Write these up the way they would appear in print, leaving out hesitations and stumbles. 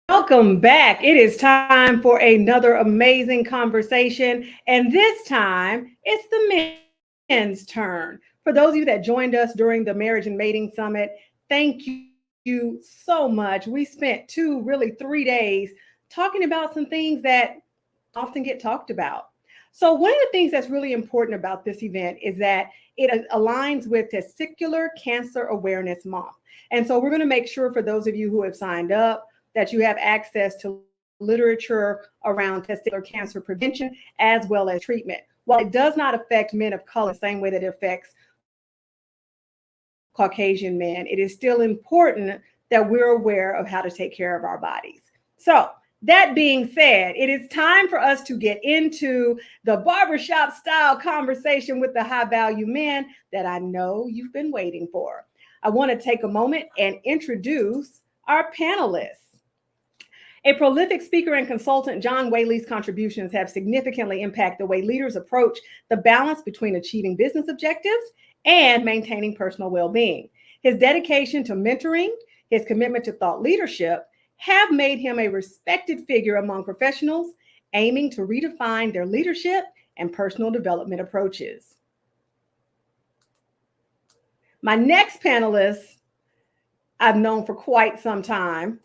Welcome back. It is time for another amazing conversation. And this time, it's the men's turn. For those of you that joined us during the Marriage and Mating Summit, thank you so much. We spent 3 days talking about some things that often get talked about. So, one of the things that's really important about this event is that it aligns with Testicular Cancer Awareness Month. And so, we're going to make sure for those of you who have signed up that you have access to literature around testicular cancer prevention as well as treatment. While it does not affect men of color the same way that it affects Caucasian men, it is still important that we're aware of how to take care of our bodies. So, that being said, it is time for us to get into the barbershop style conversation with the high value men that I know you've been waiting for. I want to take a moment and introduce our panelists. A prolific speaker and consultant, John Whaley's contributions have significantly impacted the way leaders approach the balance between achieving business objectives and maintaining personal well-being. His dedication to mentoring, his commitment to thought leadership have made him a respected figure among professionals aiming to redefine their leadership and personal development approaches. My next panelist, I've known for quite some time,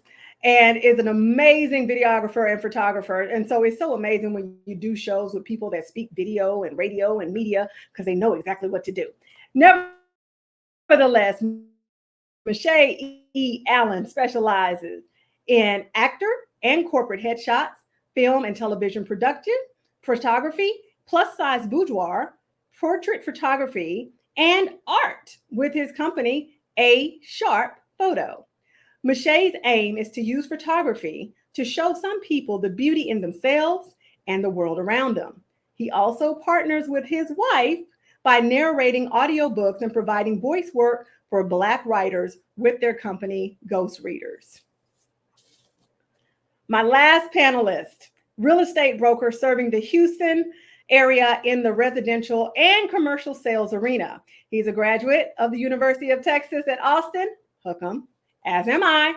and is an amazing videographer and photographer. And so it's so amazing when you do shows with people that speak video and radio and media because they know exactly what to do. Nevertheless, Michae Allen specializes in actor and corporate headshots, film and television production, photography, plus-size boudoir, portrait photography, and art with his company, A Sharp Photo. Michae's aim is to use photography to show some people the beauty in themselves and the world around them. He also partners with his wife by narrating audiobooks and providing voice work for Black writers with their company, Ghost Readers. My last panelist, real estate broker serving the Houston area in the residential and commercial sales arena. He's a graduate of the University of Texas at Austin, hook 'em, as am I,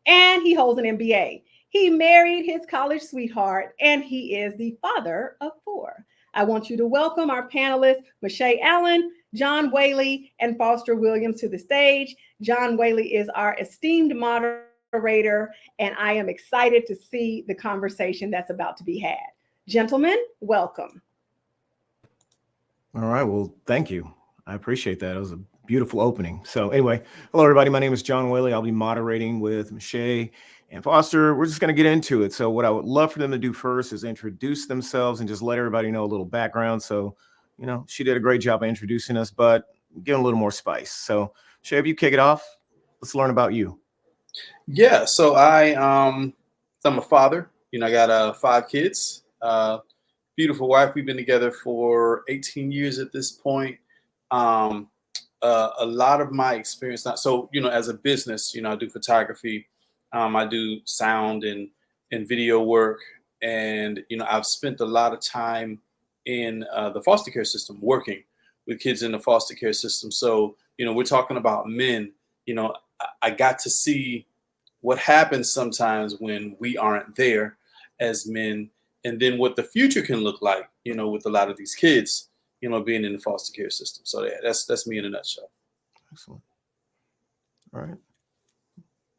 and he holds an MBA. He married his college sweetheart, and he is the father of 4. I want you to welcome our panelists, Michae Allen, John Whaley, and Foster Williams to the stage. John Whaley is our esteemed moderator, and I am excited to see the conversation that's about to be had. Gentlemen, welcome. All right, well, thank you. I appreciate that. It was a beautiful opening. So anyway, hello, everybody. My name is John Whaley. I'll be moderating with Michae and Foster. We're just going to get into it. So what I would love for them to do first is introduce themselves and just let everybody know a little background. So, you know, she did a great job of introducing us, but give them a little more spice. So Michae, if you kick it off, let's learn about you. Yeah, so I'm a father. You know, I got 5 kids, beautiful wife. We've been together for 18 years at this point. A lot of my experience now, so, you know, as a business, you know, I do photography, I do sound and video work. And, you know, I've spent a lot of time in the foster care system, working with kids in the foster care system. So, you know, we're talking about men. You know, I got to see what happens sometimes when we aren't there as men, and then what the future can look like, you know, with a lot of these kids, you know, being in the foster care system. So yeah, that's me in a nutshell. Excellent. All right.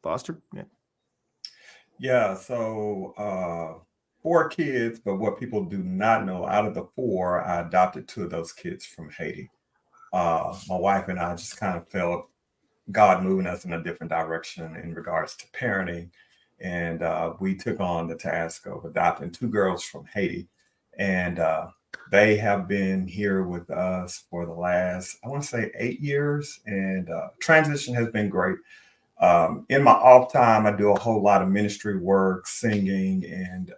Foster? Yeah. Yeah, so 4 kids, but what people do not know, out of the 4, I adopted 2 of those kids from Haiti. My wife and I just kind of felt God moving us in a different direction in regards to parenting. And we took on the task of adopting 2 girls from Haiti. And they have been here with us for the last, I want to say 8 years. And transition has been great. In my off time, I do a whole lot of ministry work, singing, and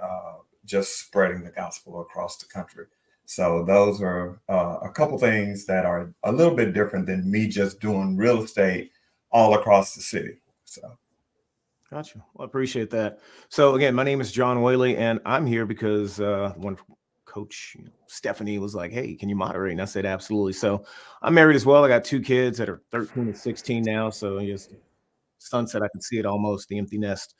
just spreading the gospel across the country. So those are a couple things that are a little bit different than me just doing real estate all across the city. So. Gotcha. Well, I appreciate that. So again, my name is John Whaley, and I'm here because one coach, Stephanie, was like, "Hey, can you moderate?" And I said, "Absolutely." So I'm married as well. I got 2 kids that are 13 and 16 now. So just sunset, I can see it almost, the empty nest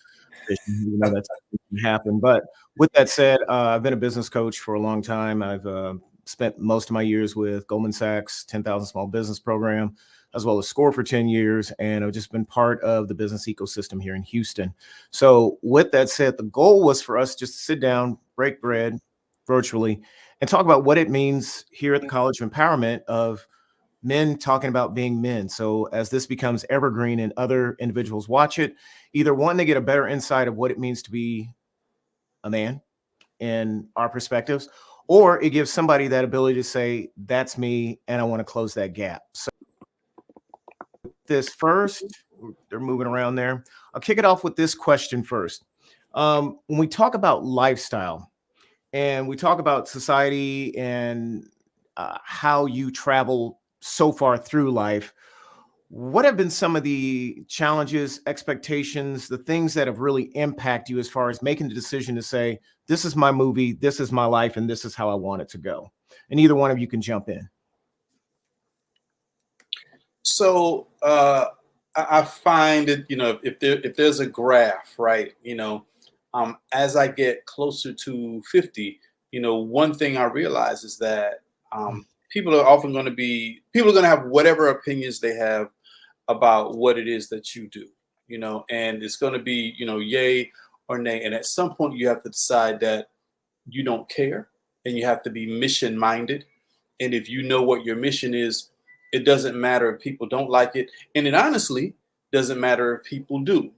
vision. You know, that's can happen. But with that said, I've been a business coach for a long time. I've spent most of my years with Goldman Sachs 10,000 Small Business Program, as well as SCORE for 10 years. And I've just been part of the business ecosystem here in Houston. So with that said, the goal was for us just to sit down, break bread virtually, and talk about what it means here at the College of Empowerment of men talking about being men. So as this becomes evergreen and other individuals watch it, either one, they get a better insight of what it means to be a man in our perspectives, or it gives somebody that ability to say, that's me, and I want to close that gap. So this first, they're moving around there. I'll kick it off with this question first. When we talk about lifestyle and we talk about society and how you travel so far through life, what have been some of the challenges, expectations, the things that have really impacted you as far as making the decision to say, this is my movie, this is my life, and this is how I want it to go? And either one of you can jump in. So I find that, if there's a graph, right, as I get closer to 50, one thing I realize is that people are going to have whatever opinions they have about what it is that you do, and it's going to be, yay or nay. And at some point you have to decide that you don't care, and you have to be mission minded. And if you know what your mission is, it doesn't matter if people don't like it. And it honestly doesn't matter if people do,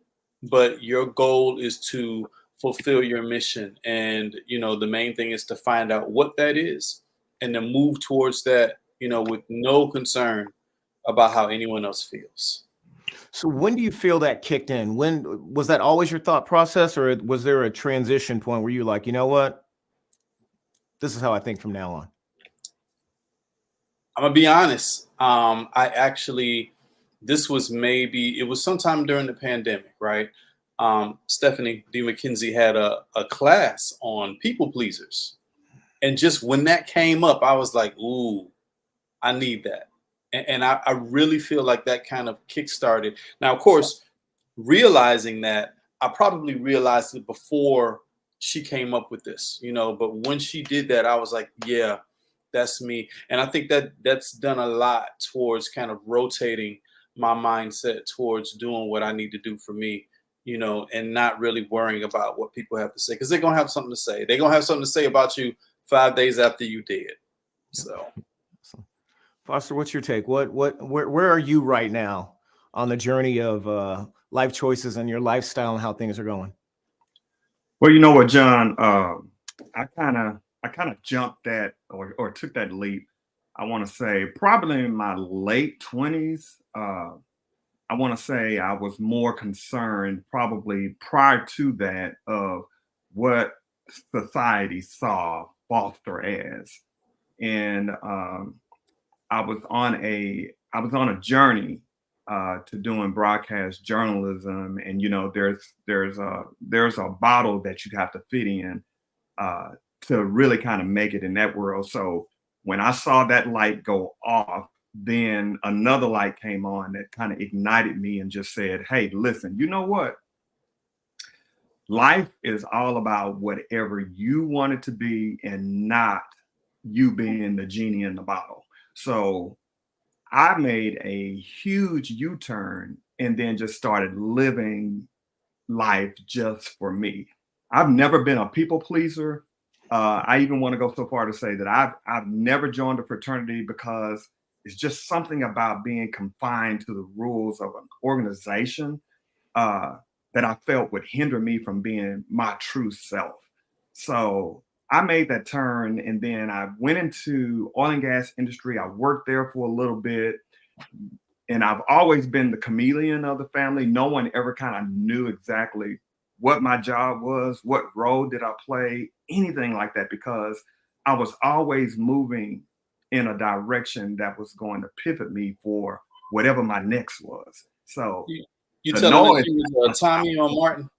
but your goal is to fulfill your mission. And, the main thing is to find out what that is and to move towards that, with no concern about how anyone else feels. So when do you feel that kicked in? When was that always your thought process, or was there a transition point where you're like, you know what, this is how I think from now on? I'm gonna be honest. It was sometime during the pandemic, right? Stephanie D. McKenzie had a class on people pleasers. And just when that came up, I was like, ooh, I need that. And I really feel like that kind of kickstarted. Now, of course, realizing that, I probably realized it before she came up with this, but when she did that, I was like, yeah, that's me. And I think that that's done a lot towards kind of rotating my mindset towards doing what I need to do for me, and not really worrying about what people have to say, because they're going to have something to say. They're going to have something to say about you 5 days after you did. So. Foster, what's your take? Where are you right now on the journey of life choices and your lifestyle and how things are going? Well, you know what, John, I kind of jumped that or took that leap. I want to say probably in my late 20s. I want to say I was more concerned probably prior to that of what society saw Foster as. And I was on a journey to doing broadcast journalism, and there's a bottle that you have to fit in to really kind of make it in that world. So when I saw that light go off, then another light came on that kind of ignited me and just said, hey, listen, you know what? Life is all about whatever you want it to be and not you being the genie in the bottle. So I made a huge U-turn and then just started living life just for me. I've never been a people pleaser. I even want to go so far to say that I've never joined a fraternity because It's just something about being confined to the rules of an organization that I felt would hinder me from being my true self. So I made that turn, and then I went into oil and gas industry. I worked there for a little bit, and I've always been the chameleon of the family. No one ever kind of knew exactly what my job was, what role did I play, anything like that, because I was always moving in a direction that was going to pivot me for whatever my next was. So You the telling us noise, you was Tommy or Martin?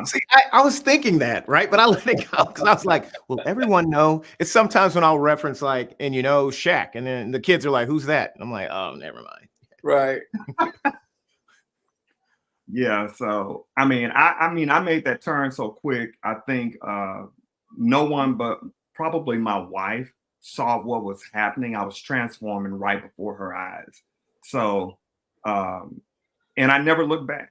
See, I was thinking that, right? But I let it go because I was like, well, everyone know. It's sometimes when I'll reference like, and Shaq, and then the kids are like, who's that? I'm like, oh, never mind. Right. yeah. So I mean, I made that turn so quick. I think no one but probably my wife saw what was happening. I was transforming right before her eyes. So, and I never looked back.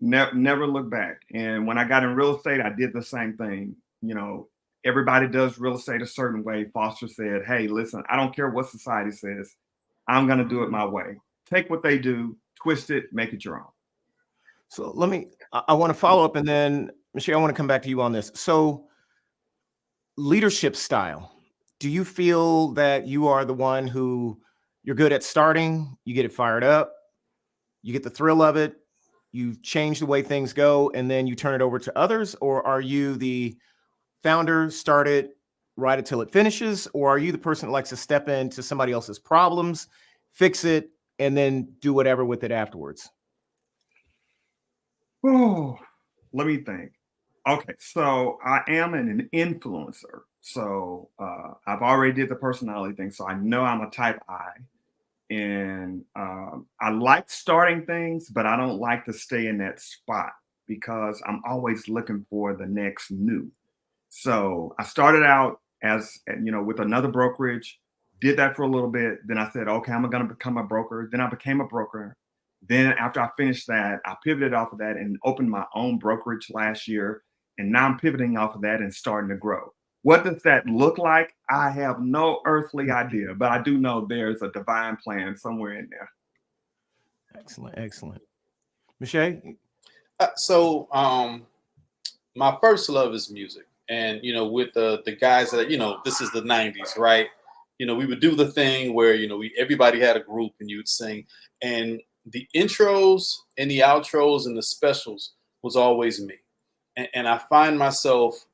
Never look back. And when I got in real estate, I did the same thing. Everybody does real estate a certain way. Foster said, hey, listen, I don't care what society says. I'm going to do it my way. Take what they do, twist it, make it your own. So I want to follow up, and then Michae, I want to come back to you on this. So leadership style, do you feel that you are the one who you're good at starting, you get it fired up, you get the thrill of it, you change the way things go, and then you turn it over to others? Or are you the founder, start it, ride it till it finishes? Or are you the person that likes to step into somebody else's problems, fix it, and then do whatever with it afterwards? Oh, let me think. Okay, so I am an influencer. So I've already did the personality thing. So I know I'm a type I. And I like starting things, but I don't like to stay in that spot because I'm always looking for the next new. So I started out as, with another brokerage, did that for a little bit. Then I said, okay, I'm going to become a broker. Then I became a broker. Then after I finished that, I pivoted off of that and opened my own brokerage last year. And now I'm pivoting off of that and starting to grow. What does that look like? I have no earthly idea, but I do know there's a divine plan somewhere in there. Excellent, excellent. Michae? So my first love is music. And, with the guys that, this is the 90s, right? We would do the thing where, everybody had a group and you would sing. And the intros and the outros and the specials was always me. And I find myself,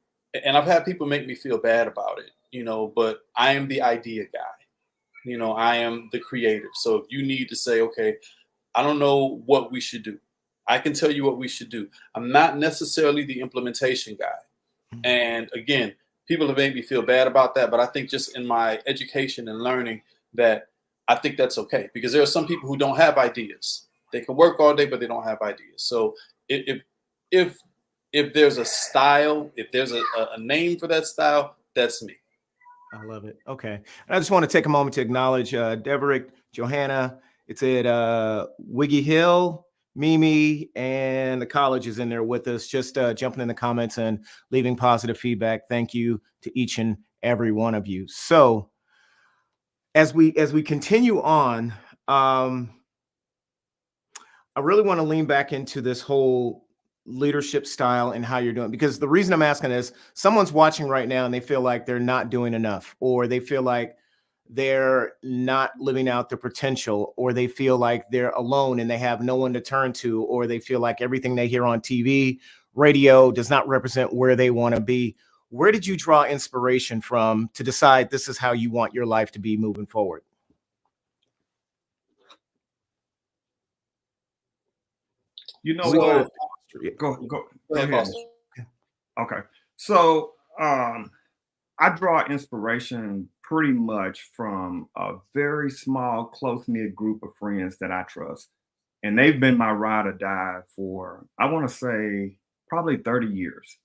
and I've had people make me feel bad about it, but I am the idea guy. I am the creative. So if you need to say, okay, I don't know what we should do, I can tell you what we should do. I'm not necessarily the implementation guy. And again, people have made me feel bad about that, but I think just in my education and learning that I think that's okay, because there are some people who don't have ideas. They can work all day, but they don't have ideas. So if there's a style, if there's a name for that style, that's me. I love it. Okay. And I just want to take a moment to acknowledge Deverick, Johanna. It's at Wiggy Hill, Mimi, and the college is in there with us, just jumping in the comments and leaving positive feedback. Thank you to each and every one of you. So as we continue on, I really want to lean back into this whole leadership style and how you're doing, because the reason I'm asking is someone's watching right now and they feel like they're not doing enough, or they feel like they're not living out their potential, or they feel like they're alone and they have no one to turn to, or they feel like everything they hear on TV, radio does not represent where they want to be. Where did you draw inspiration from to decide this is how you want your life to be moving forward? Go ahead. Okay. So I draw inspiration pretty much from a very small, close-knit group of friends that I trust. And they've been my ride or die for, I want to say, probably 30 years.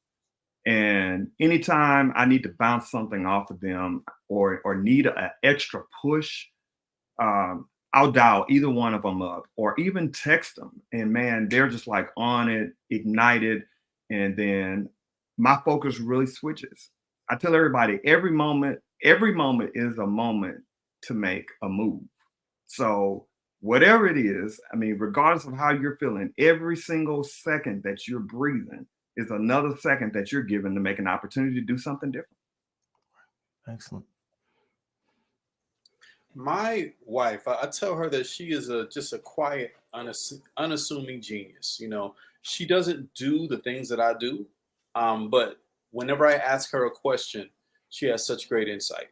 And anytime I need to bounce something off of them or need an extra push, I'll dial either one of them up or even text them. And man, they're just like on it, ignited. And then my focus really switches. I tell everybody every moment is a moment to make a move. So whatever it is, I mean, regardless of how you're feeling, every single second that you're breathing is another second that you're given to make an opportunity to do something different. Excellent. My wife, I tell her that she is just a quiet, unassuming genius. She doesn't do the things that I do, but whenever I ask her a question, she has such great insight.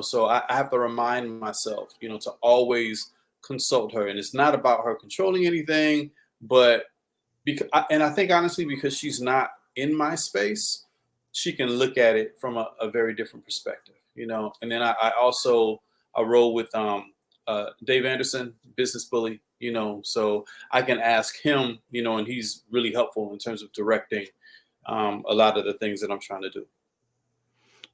So I have to remind myself, to always consult her, and it's not about her controlling anything, but and I think honestly, because she's not in my space, she can look at it from a very different perspective. And then I also I roll with Dave Anderson, business bully, so I can ask him, and he's really helpful in terms of directing a lot of the things that I'm trying to do.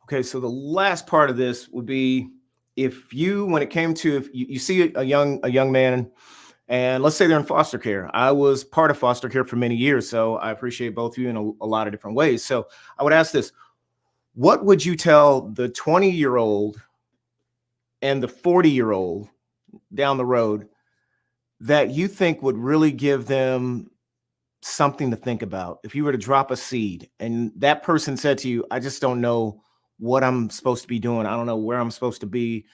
Okay, so the last part of this would be if you, when it came to, if you see a young man, and let's say they're in foster care. I was part of foster care for many years, so I appreciate both of you in a lot of different ways. So I would ask this: what would you tell the 20-year-old and the 40-year-old down the road that you think would really give them something to think about? If you were to drop a seed and that person said to you, I just don't know what I'm supposed to be doing. I don't know where I'm supposed to be,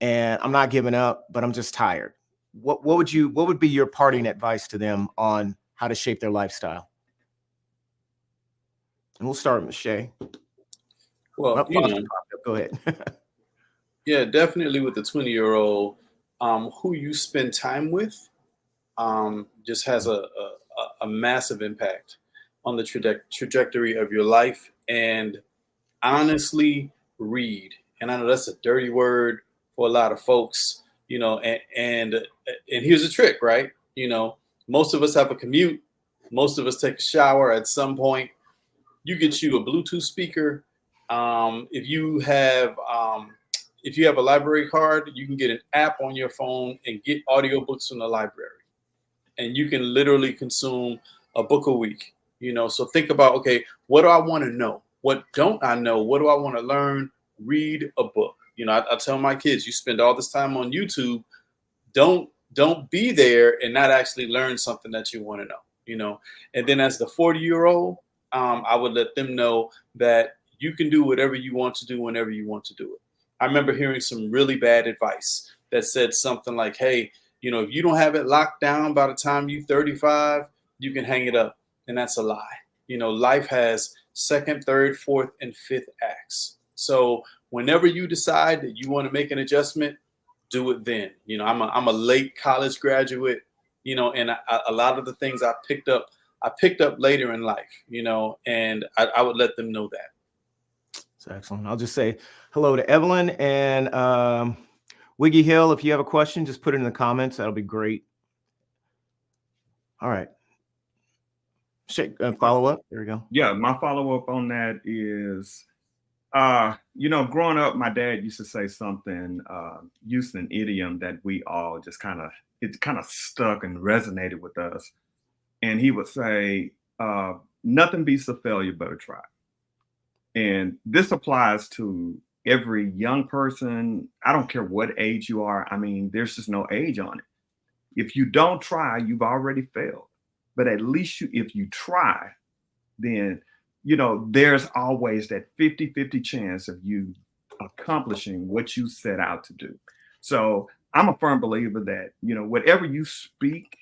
and I'm not giving up, but I'm just tired. What would be your parting advice to them on how to shape their lifestyle? And we'll start with Michae. Well, go ahead. Yeah, definitely with the 20-year-old, who you spend time with just has a massive impact on the trajectory of your life. And honestly, read. And I know that's a dirty word for a lot of folks, and here's the trick, right? Most of us have a commute. Most of us take a shower at some point. You get you a Bluetooth speaker. If you have a library card, you can get an app on your phone and get audiobooks from the library. And you can literally consume a book a week. So think about, okay, what do I want to know? What don't I know? What do I want to learn? Read a book. I tell my kids, you spend all this time on YouTube. Don't be there and not actually learn something that you want to know. And then as the 40-year-old, I would let them know that you can do whatever you want to do whenever you want to do it. I remember hearing some really bad advice that said something like, hey, if you don't have it locked down by the time you're 35, you can hang it up. And that's a lie. Life has second, third, fourth, and fifth acts. So whenever you decide that you want to make an adjustment, do it then. I'm a late college graduate, and a lot of the things I picked up later in life, and I would let them know that. That's excellent. I'll just say hello to Evelyn and Wiggy Hill. If you have a question, just put it in the comments. That'll be great. All right. Follow up. There we go. Yeah, my follow up on that is, growing up, my dad used to say something, used an idiom that we all just kind of stuck and resonated with us. And he would say, nothing beats a failure but a try. And this applies to every young person. I don't care what age you are. I mean, there's just no age on it. If you don't try, you've already failed. But at least if you try, then, there's always that 50-50 chance of you accomplishing what you set out to do. So I'm a firm believer that, whatever you speak,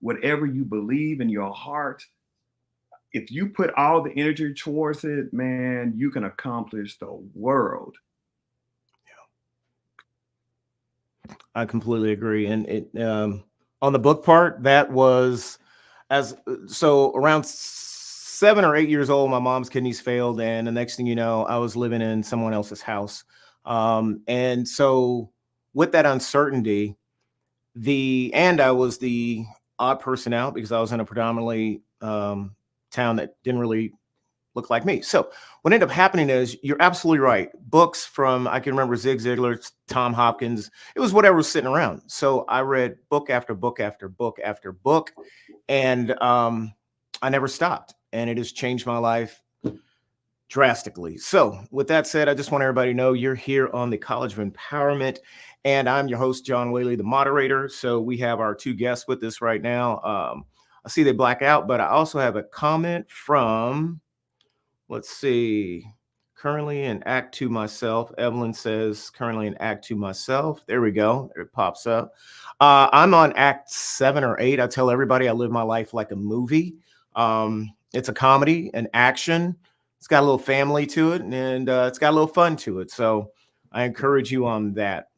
whatever you believe in your heart, if you put all the energy towards it, man, you can accomplish the world. Yeah. I completely agree. And it on the book part, that was around 7 or 8 years old, my mom's kidneys failed. And the next thing you know, I was living in someone else's house. And so with that uncertainty, I was the odd person out because I was in a predominantly town that didn't really look like me. So what ended up happening is, you're absolutely right. Books from, I can remember Zig Ziglar, Tom Hopkins, it was whatever was sitting around. So I read book after book after book after book, and I never stopped. And it has changed my life drastically. So with that said, I just want everybody to know you're here on the College of Empowerment, and I'm your host, John Whaley, the moderator. So we have our two guests with us right now. I see they black out, but I also have a comment from, let's see, currently in Act 2 myself. Evelyn says currently in Act 2 myself. There we go. It pops up. I'm on Act 7 or 8. I tell everybody I live my life like a movie. It's a comedy, an action. It's got a little family to it, and it's got a little fun to it. So I encourage you on that.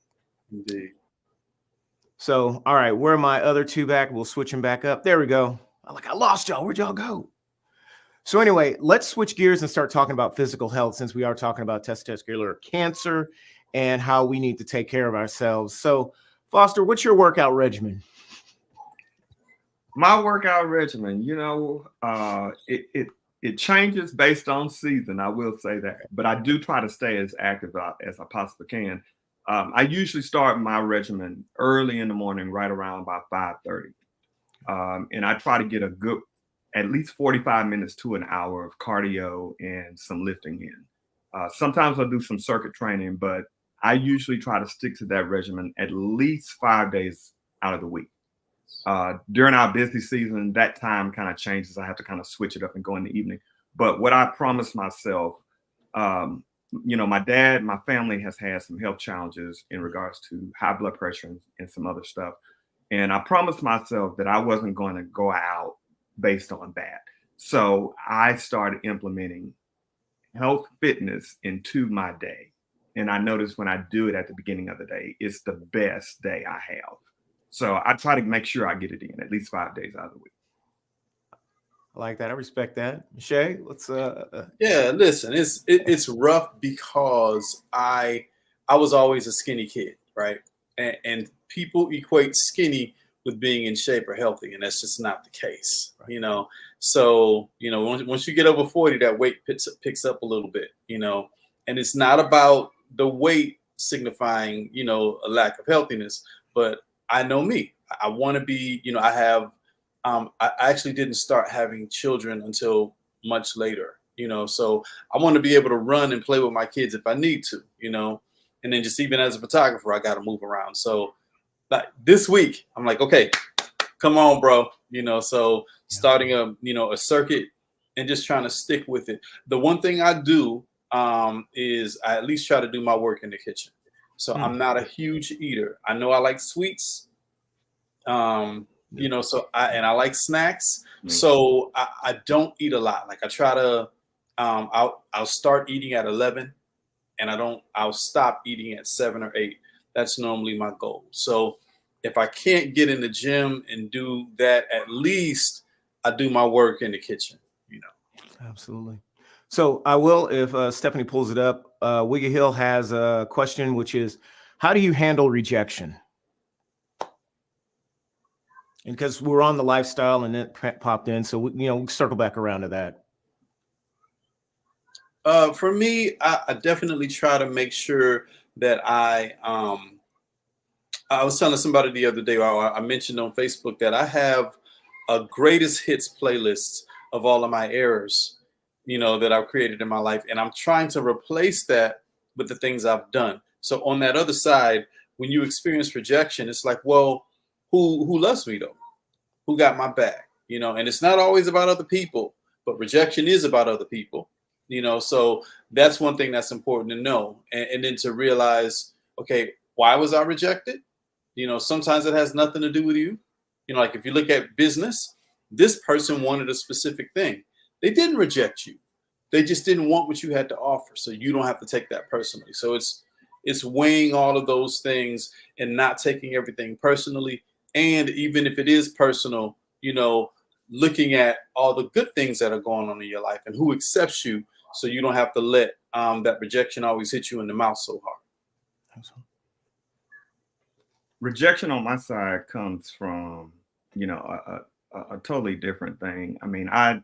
Indeed. So, all right, where are my other two back? We'll switch them back up. There we go. I lost y'all. Where'd y'all go? So anyway, let's switch gears and start talking about physical health, since we are talking about testicular cancer and how we need to take care of ourselves. So, Foster, what's your workout regimen? My workout regimen, it changes based on season. I will say that, but I do try to stay as active as I possibly can. I usually start my regimen early in the morning, right around about 5:30, and I try to get a good, at least 45 minutes to an hour of cardio and some lifting in. Sometimes I'll do some circuit training, but I usually try to stick to that regimen at least 5 days out of the week. During our busy season, that time kind of changes. I have to kind of switch it up and go in the evening. But what I promised myself, my family has had some health challenges in regards to high blood pressure and some other stuff. And I promised myself that I wasn't going to go out based on that. So I started implementing health fitness into my day. And I noticed when I do it at the beginning of the day, it's the best day I have. So I try to make sure I get it in at least 5 days out of the week. I like that. I respect that. Shay, let's Yeah, listen, it's rough because I was always a skinny kid, right? And people equate skinny with being in shape or healthy, and that's just not the case, right. So once you get over 40, that weight picks up a little bit, and it's not about the weight signifying a lack of healthiness, but I know me. I want to be, I have. I actually didn't start having children until much later, so I want to be able to run and play with my kids if I need to, and then just even as a photographer, I got to move around. So like this week, I'm like, okay, come on, bro, so starting a circuit and just trying to stick with it. The one thing I do is I at least try to do my work in the kitchen. So I'm not a huge eater. I know I like sweets. So I like snacks. So I don't eat a lot. Like I try to, I'll start eating at 11 and I'll stop eating at 7 or 8. That's normally my goal. So if I can't get in the gym and do that, at least I do my work in the kitchen, Absolutely. So I will, if Stephanie pulls it up, Wiggy Hill has a question, which is, how do you handle rejection? And because we're on the lifestyle and it popped in, so we circle back around to that. For me, I definitely try to make sure that I was telling somebody the other day, or I mentioned on Facebook, that I have a greatest hits playlist of all of my errors, that I've created in my life. And I'm trying to replace that with the things I've done. So on that other side, when you experience rejection, it's like, well, who loves me though? Who got my back? And it's not always about other people, but rejection is about other people, so that's one thing that's important to know. And then to realize, okay, why was I rejected? Sometimes it has nothing to do with you. Like if you look at business, this person wanted a specific thing. They didn't reject you. They just didn't want what you had to offer. So you don't have to take that personally. So it's weighing all of those things and not taking everything personally. And even if it is personal, looking at all the good things that are going on in your life and who accepts you, so you don't have to let that rejection always hit you in the mouth so hard. Rejection on my side comes from, a totally different thing. I mean, I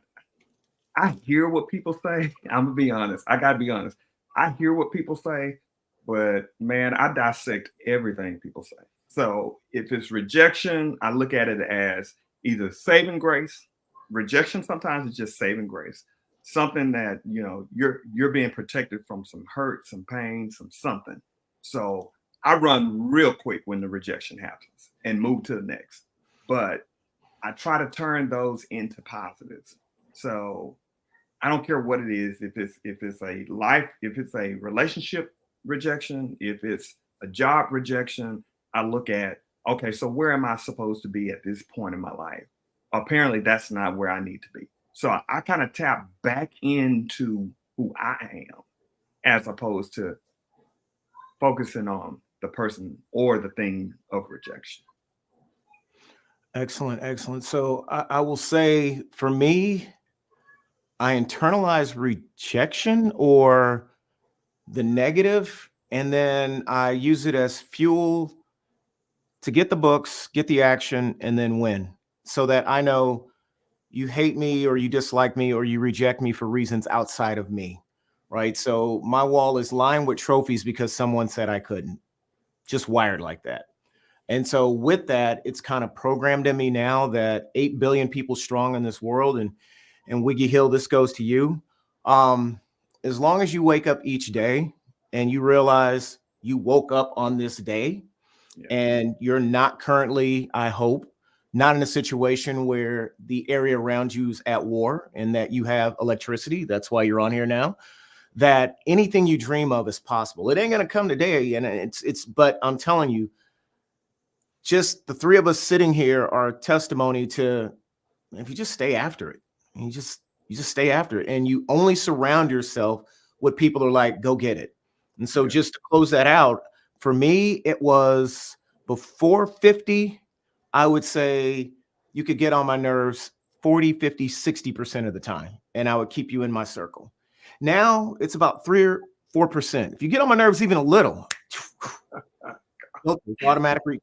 hear what people say. I'm gonna be honest. I gotta be honest. I hear what people say, but man, I dissect everything people say. So if it's rejection, I look at it as either saving grace. Rejection sometimes is just saving grace. something that, you know, you're being protected from some hurt, some pain, some something. So I run real quick when the rejection happens and move to the next. But I try to turn those into positives. So I don't care what it is, if it's a relationship rejection, if it's a job rejection, I look at, okay, so where am I supposed to be at this point in my life? Apparently that's not where I need to be. So I kind of tap back into who I am as opposed to focusing on the person or the thing of rejection. Excellent, excellent. So I will say for me, I internalize rejection or the negative, and then I use it as fuel to get the books, get the action, and then win. So that I know you hate me or you dislike me or you reject me for reasons outside of me, right? So my wall is lined with trophies because someone said I couldn't, just wired like that. And so with that, it's kind of programmed in me now that 8 billion people strong in this world, and Wiggy Hill, this goes to you. As long as you wake up each day and you realize you woke up on this day, yeah, and you're not currently, I hope, not in a situation where the area around you is at war and that you have electricity. That's why you're on here now. That anything you dream of is possible. It ain't gonna come today, and but I'm telling you, just the three of us sitting here are testimony to, if you just stay after it, and you just stay after it, and you only surround yourself with people who are like, go get it. And so, yeah, just to close that out, for me, it was before 50, I would say you could get on my nerves 40, 50, 60% of the time, and I would keep you in my circle. Now it's about 3 or 4%. If you get on my nerves even a little,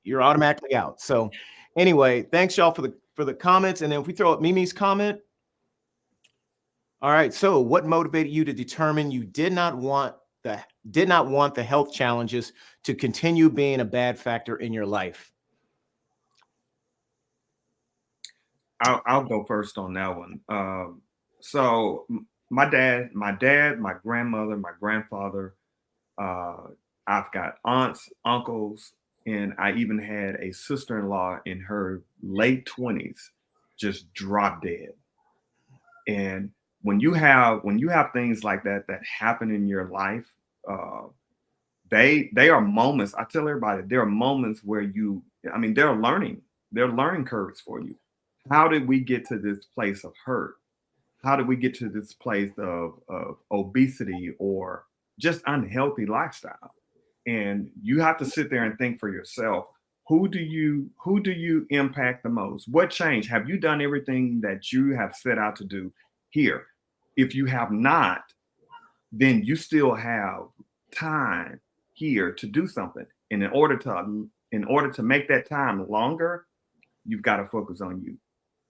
you're automatically out. So anyway, thanks y'all for the comments. And then if we throw up Mimi's comment. All right. So what motivated you to determine you did not want the health challenges to continue being a bad factor in your life? I'll go first on that one. So my dad, my grandmother, my grandfather, I've got aunts, uncles, and I even had a sister-in-law in her late 20s just drop dead. And when you have things like that happen in your life, they are moments. I tell everybody, there are moments where they're learning curves for you. How did we get to this place of hurt? How did we get to this place of obesity or just unhealthy lifestyle? And you have to sit there and think for yourself, who do you impact the most? What change? Have you done everything that you have set out to do here? If you have not, then you still have time here to do something. And in order to make that time longer, you've got to focus on you.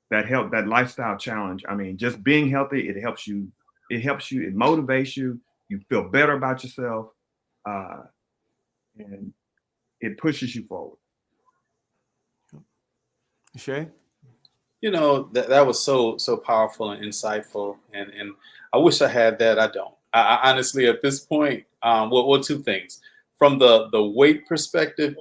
That lifestyle challenge. I mean, just being healthy, it helps you, it motivates you, you feel better about yourself, and it pushes you forward. Shay? You know, that was so powerful and insightful, and I wish I had that. I don't. I honestly, at this point, well, two things. From the weight perspective,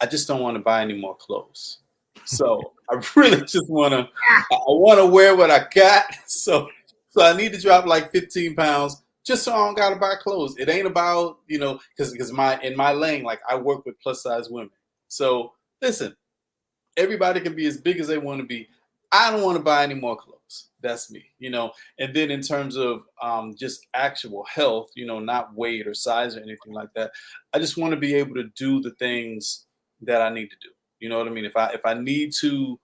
I just don't want to buy any more clothes. So I really just want to wear what I got. So I need to drop like 15 pounds just so I don't got to buy clothes. It ain't about, because in my lane, like I work with plus size women. So listen, everybody can be as big as they want to be. I don't want to buy any more clothes. That's me, And then in terms of just actual health, not weight or size or anything like that, I just want to be able to do the things that I need to do. You know what I mean? If I need to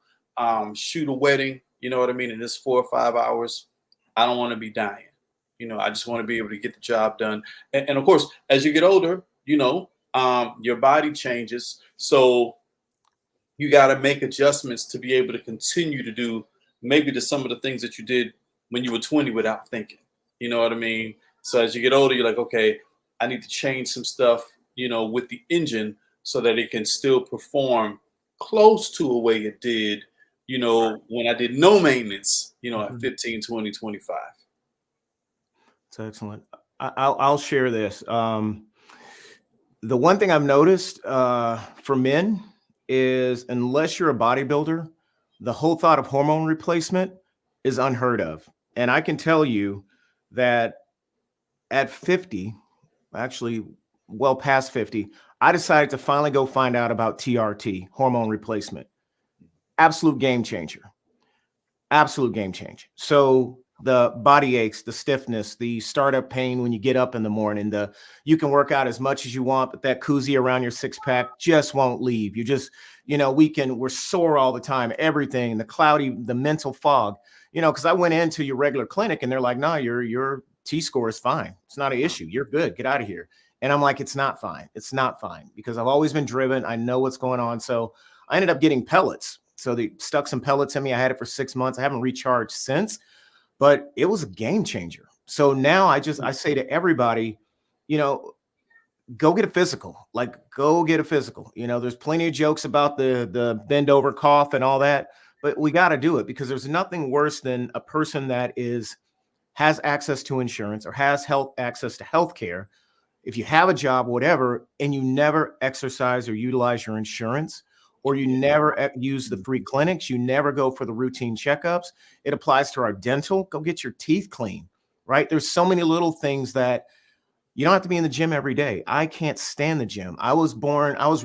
shoot a wedding, you know what I mean, in this 4 or 5 hours, I don't want to be dying. I just want to be able to get the job done. And of course, as you get older, your body changes. So you got to make adjustments to be able to continue to do maybe some of the things that you did when you were 20 without thinking. You know what I mean? So as you get older, you're like, okay, I need to change some stuff, with the engine so that it can still perform close to a way it did, when I did no maintenance, at 15, 20, 25. It's excellent. I'll share this. The one thing I've noticed for men is unless you're a bodybuilder, the whole thought of hormone replacement is unheard of. And I can tell you that at 50, actually well past 50, I decided to finally go find out about TRT, hormone replacement. Absolute game changer. Absolute game changer. So the body aches, the stiffness, the startup pain when you get up in the morning, you can work out as much as you want, but that koozie around your six pack just won't leave. You just, we're sore all the time, everything, the mental fog, because I went into your regular clinic and they're like, no, your T-score is fine. It's not an issue. You're good. Get out of here. And I'm like, it's not fine. It's not fine because I've always been driven. I know what's going on. So I ended up getting pellets. So they stuck some pellets in me. I had it for 6 months. I haven't recharged since. But it was a game changer. So now I say to everybody, go get a physical. Like, go get a physical. There's plenty of jokes about the bend over cough and all that, but we got to do it because there's nothing worse than a person that has access to insurance or has access to health care. If you have a job, whatever, and you never exercise or utilize your insurance, or you never use the free clinics, you never go for the routine checkups. It applies to our dental. Go get your teeth clean, right? There's so many little things that you don't have to be in the gym every day. I can't stand the gym. I was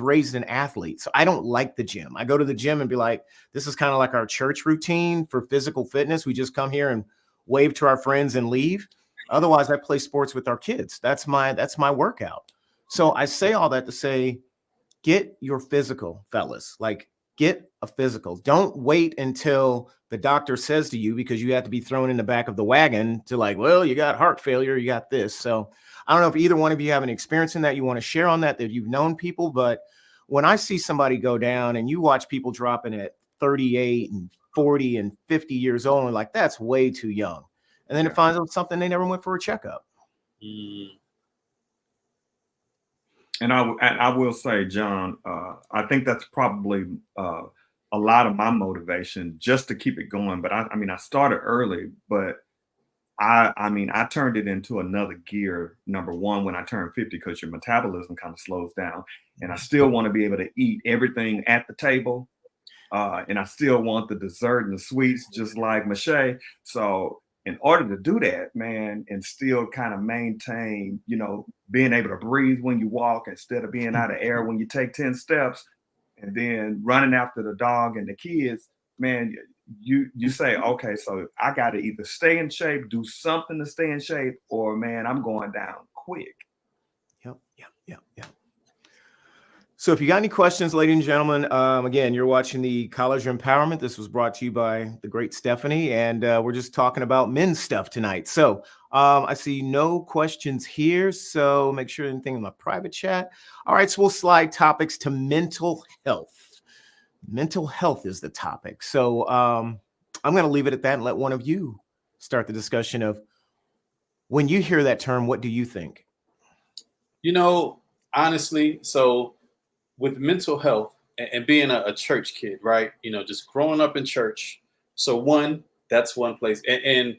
raised an athlete, so I don't like the gym. I go to the gym and be like, this is kind of like our church routine for physical fitness. We just come here and wave to our friends and leave. Otherwise, I play sports with our kids. That's my workout. So I say all that to say, get your physical, fellas. Like, get a physical. Don't wait until the doctor says to you, because you have to be thrown in the back of the wagon to like, well, you got heart failure, you got this. So I don't know if either one of you have any experience in that you want to share on that you've known people. But when I see somebody go down and you watch people dropping at 38 and 40 and 50 years old, and like, that's way too young. And then it finds out something they never went for a checkup. And I will say, John, I think that's probably a lot of my motivation just to keep it going. But I mean, I started early, but I turned it into another gear, number one, when I turned 50, because your metabolism kind of slows down. And I still want to be able to eat everything at the table. And I still want the dessert and the sweets, just like Michae. So in order to do that, man, and still kind of maintain, being able to breathe when you walk instead of being out of air when you take 10 steps, and then running after the dog and the kids, man, you say, okay, so I got to either stay in shape, do something to stay in shape, or man, I'm going down quick. Yep. So if you got any questions, ladies and gentlemen, again, you're watching the College Empowerment. This was brought to you by the great Stephanie, and we're just talking about men's stuff tonight. So I see no questions here, so make sure anything in my private chat. All right, so we'll slide topics to mental health. Mental health is the topic. So I'm going to leave it at that and let one of you start the discussion of, when you hear that term, what do you think? Honestly, so with mental health and being a church kid, right? Just growing up in church. So that's one place. And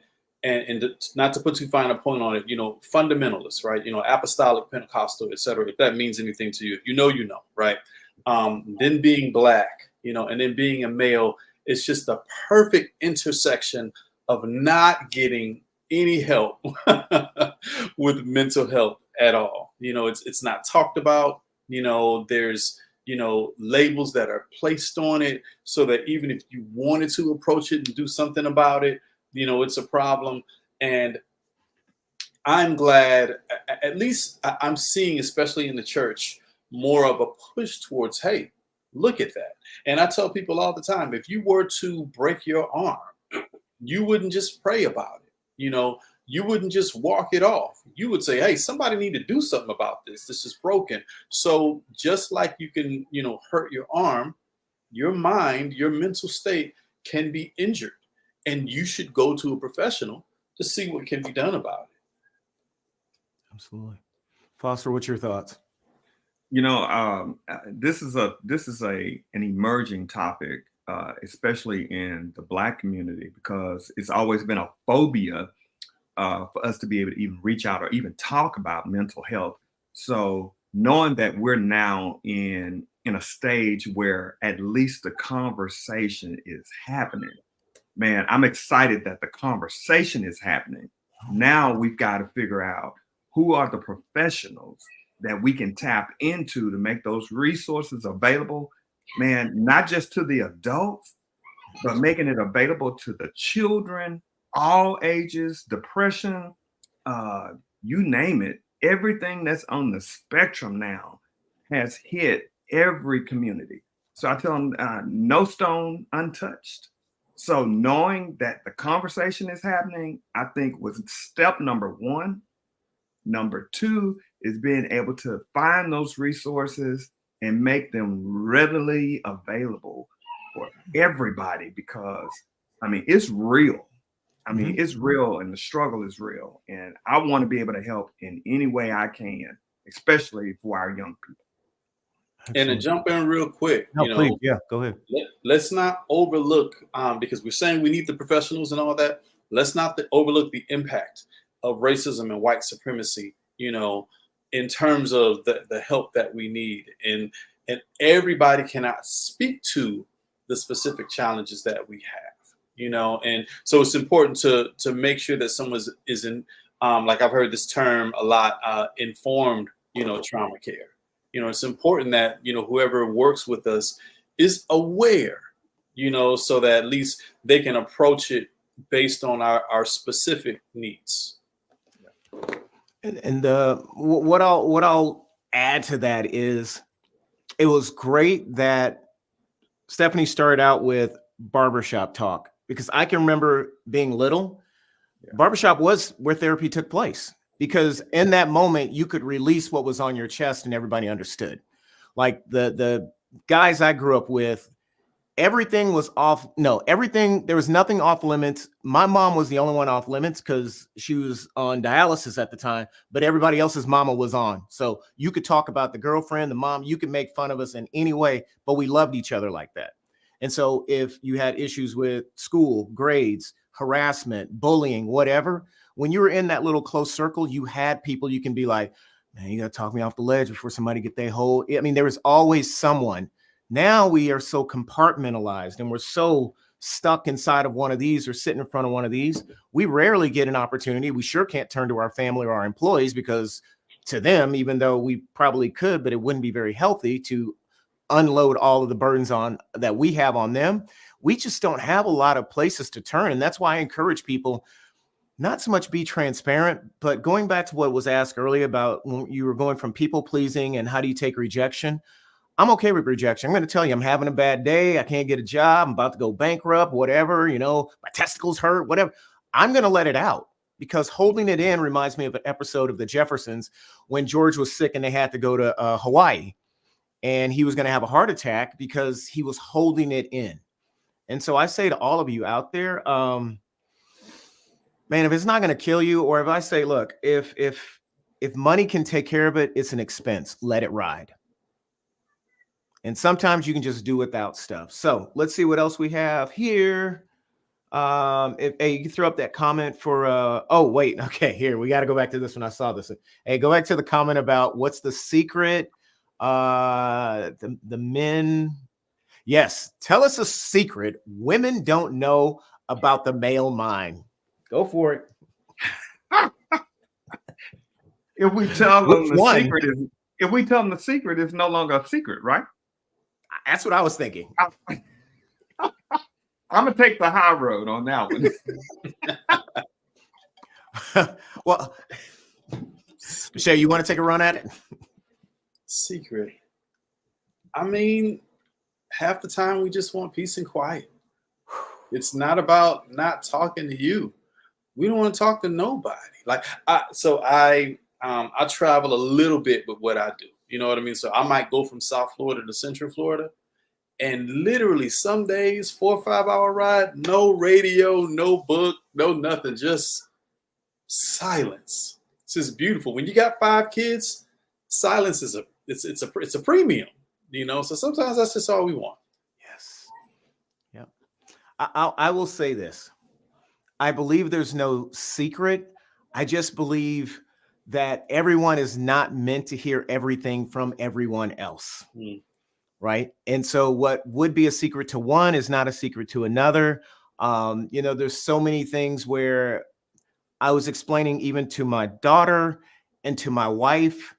not to put too fine a point on it, fundamentalists, right? Apostolic, Pentecostal, et cetera. If that means anything to you, you know, right? Then being Black, and then being a male, it's just the perfect intersection of not getting any help with mental health at all. It's not talked about. There's, labels that are placed on it so that even if you wanted to approach it and do something about it, it's a problem. And I'm glad, at least I'm seeing, especially in the church, more of a push towards, hey, look at that. And I tell people all the time, if you were to break your arm, you wouldn't just pray about it. You wouldn't just walk it off. You would say, hey, somebody need to do something about this. This is broken. So just like you can, hurt your arm, your mind, your mental state can be injured. And you should go to a professional to see what can be done about it. Absolutely. Foster, what's your thoughts? This is an emerging topic, especially in the Black community, because it's always been a phobia for us to be able to even reach out or even talk about mental health. So knowing that we're now in a stage where at least the conversation is happening, man, I'm excited that the conversation is happening. Now we've got to figure out who are the professionals that we can tap into to make those resources available, man, not just to the adults, but making it available to the children, all ages, depression, you name it. Everything that's on the spectrum now has hit every community. So I tell them, no stone untouched. So knowing that the conversation is happening, I think was step number one. Number two is being able to find those resources and make them readily available for everybody, because I mean, it's real. I mean, it's real, and the struggle is real. And I want to be able to help in any way I can, especially for our young people. And to jump in real quick, no, please, yeah, go ahead. Let's not overlook, because we're saying we need the professionals and all that. Let's not overlook the impact of racism and white supremacy, in terms of the help that we need. And everybody cannot speak to the specific challenges that we have, and so it's important to make sure that someone is in, like I've heard this term a lot, informed, trauma care. It's important that, whoever works with us is aware, so that at least they can approach it based on our specific needs. And what I'll add to that is, it was great that Stephanie started out with barbershop talk, because I can remember being little, barbershop was where therapy took place, because in that moment you could release what was on your chest and everybody understood. Like the guys I grew up with, everything was off. No, everything, there was nothing off limits. My mom was the only one off limits because she was on dialysis at the time, but everybody else's mama was on. So you could talk about the girlfriend, the mom, you could make fun of us in any way, but we loved each other like that. And so if you had issues with school, grades, harassment, bullying, whatever, when you were in that little close circle, you had people you can be like, man, you got to talk me off the ledge before somebody get their hold. I mean, there was always someone. Now we are so compartmentalized and we're so stuck inside of one of these or sitting in front of one of these. We rarely get an opportunity. We sure can't turn to our family or our employees, because to them, even though we probably could, but it wouldn't be very healthy to unload all of the burdens on that we have on them. We just don't have a lot of places to turn. And that's why I encourage people not so much be transparent, but going back to what was asked earlier about when you were going from people pleasing and how do you take rejection? I'm okay with rejection. I'm going to tell you, I'm having a bad day. I can't get a job. I'm about to go bankrupt, whatever, my testicles hurt, whatever. I'm going to let it out, because holding it in reminds me of an episode of The Jeffersons when George was sick and they had to go to Hawaii, and he was going to have a heart attack because he was holding it in. And so I say to all of you out there, man, if it's not going to kill you, or if I say, look, if money can take care of it, it's an expense, let it ride. And sometimes you can just do without stuff. So let's see what else we have here. Hey, you can throw up that comment for, oh, wait. Okay, here, we got to go back to this one. I saw this. Hey, go back to the comment about what's the secret. The men. Yes, tell us a secret women don't know about the male mind. Go for it. If we tell them the secret is no longer a secret, right? That's what I was thinking. I'm gonna take the high road on that one. Well, Michelle, you want to take a run at it? Secret. I mean, half the time we just want peace and quiet. It's not about not talking to you. We don't want to talk to nobody. I travel a little bit with what I do. You know what I mean? So I might go from South Florida to Central Florida, and literally some days, 4 or 5 hour ride, no radio, no book, no nothing, just silence. It's just beautiful. When you got 5 kids, silence is a premium, So sometimes that's just all we want. Yes. Yeah. I will say this. I believe there's no secret. I just believe that everyone is not meant to hear everything from everyone else. Mm. Right. And so what would be a secret to one is not a secret to another. There's so many things where I was explaining even to my daughter and to my wife,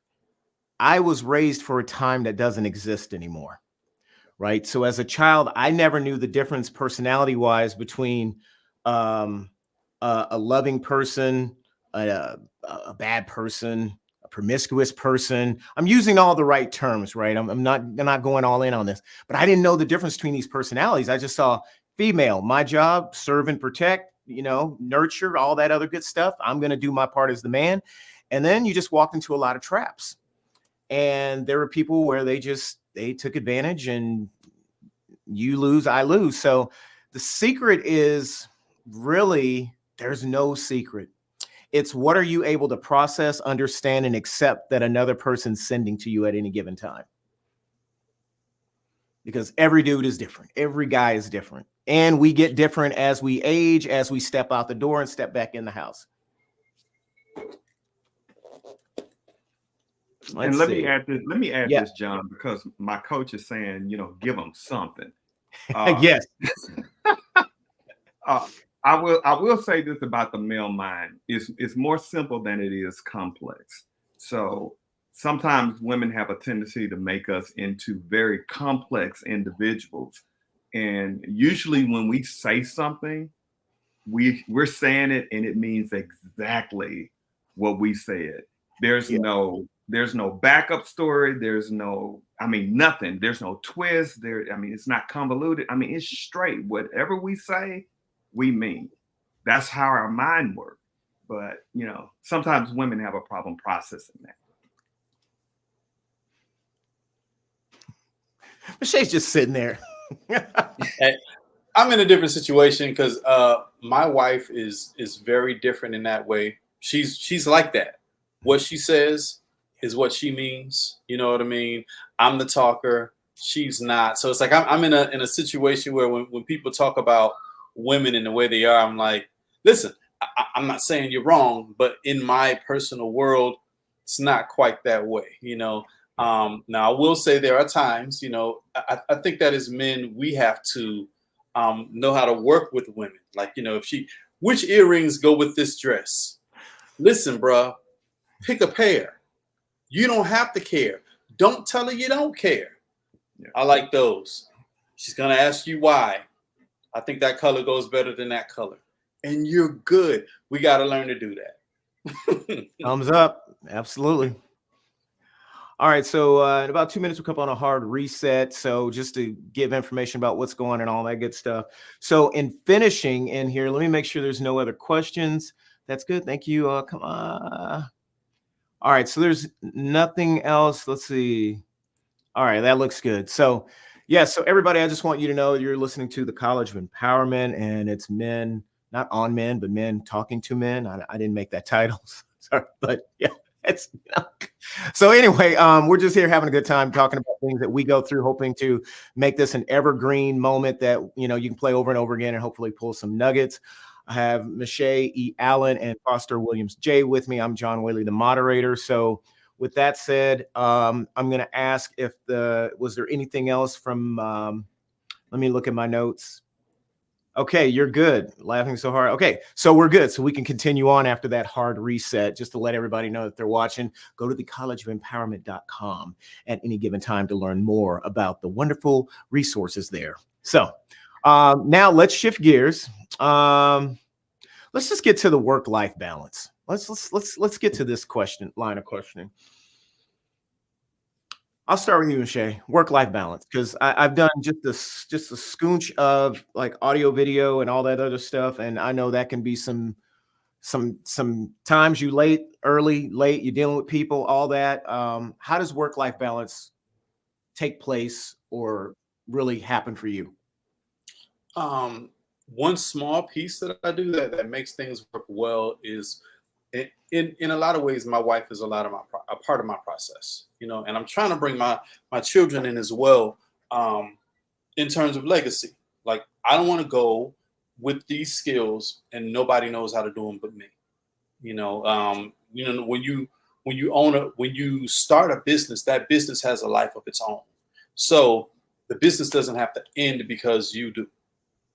I was raised for a time that doesn't exist anymore. Right. So as a child, I never knew the difference personality wise between a loving person, a bad person, a promiscuous person. I'm using all the right terms, right? I'm not going all in on this, but I didn't know the difference between these personalities. I just saw female, my job, serve and protect, nurture, all that other good stuff. I'm going to do my part as the man. And then you just walked into a lot of traps. And there were people where they took advantage, and you lose, I lose. So the secret is really, there's no secret. It's what are you able to process, understand, and accept that another person's sending to you at any given time? Because every dude is different. Every guy is different. And we get different as we age, as we step out the door and step back in the house. And let me add this, John, because my coach is saying, give them something. Yes. I will say this about the male mind. It's more simple than it is complex. So sometimes women have a tendency to make us into very complex individuals. And usually when we say something, we're saying it and it means exactly what we said. There's no backup story. There's nothing. There's no twist there. It's not convoluted. It's straight. Whatever we say, we mean. That's how our mind works. But, sometimes women have a problem processing that. Michae's just sitting there. Hey, I'm in a different situation because my wife is very different in that way. She's like that. What she says is what she means. You know what I mean? I'm the talker. She's not. So it's like I'm in a situation where when people talk about women and the way they are, I'm like, listen, I'm not saying you're wrong, but in my personal world, it's not quite that way. Now I will say there are times, I think that as men, we have to know how to work with women. Like, which earrings go with this dress? Listen, bruh, pick a pair. You don't have to care. Don't tell her you don't care. Yeah. I like those. She's going to ask you why. I think that color goes better than that color. And you're good. We got to learn to do that. Thumbs up. Absolutely. All right. So in about 2 minutes, we'll come on a hard reset. So just to give information about what's going on and all that good stuff. So in finishing in here, let me make sure there's no other questions. That's good. Thank you. Come on. All right. So there's nothing else. Let's see. All right. That looks good. So yeah. So everybody, I just want you to know you're listening to the College of Empowerment, and it's men, not on men, but men talking to men. I didn't make that title. Sorry, but yeah. So anyway, we're just here having a good time talking about things that we go through, hoping to make this an evergreen moment that, you can play over and over again and hopefully pull some nuggets. I have Michae E. Allen and Foster Williams J with me. I'm John Whaley, the moderator. So with that said, I'm going to ask was there anything else from, let me look at my notes. Okay, you're good. Laughing so hard. Okay, so we're good. So we can continue on after that hard reset. Just to let everybody know that they're watching, go to the collegeofempowerment.com at any given time to learn more about the wonderful resources there. So now let's shift gears. Let's just get to the work-life balance. Let's get to this line of questioning. I'll start with you, Michae. Work-life balance, because I've done just a scoonch of like audio, video, and all that other stuff, and I know that can be some times you early, late. You're dealing with people, all that. How does work-life balance take place or really happen for you? One small piece that I do that makes things work well is, in a lot of ways, my wife is a part of my process, and I'm trying to bring my children in as well, in terms of legacy. Like, I don't want to go with these skills and nobody knows how to do them but me. When you start a business, that business has a life of its own. So the business doesn't have to end because you do.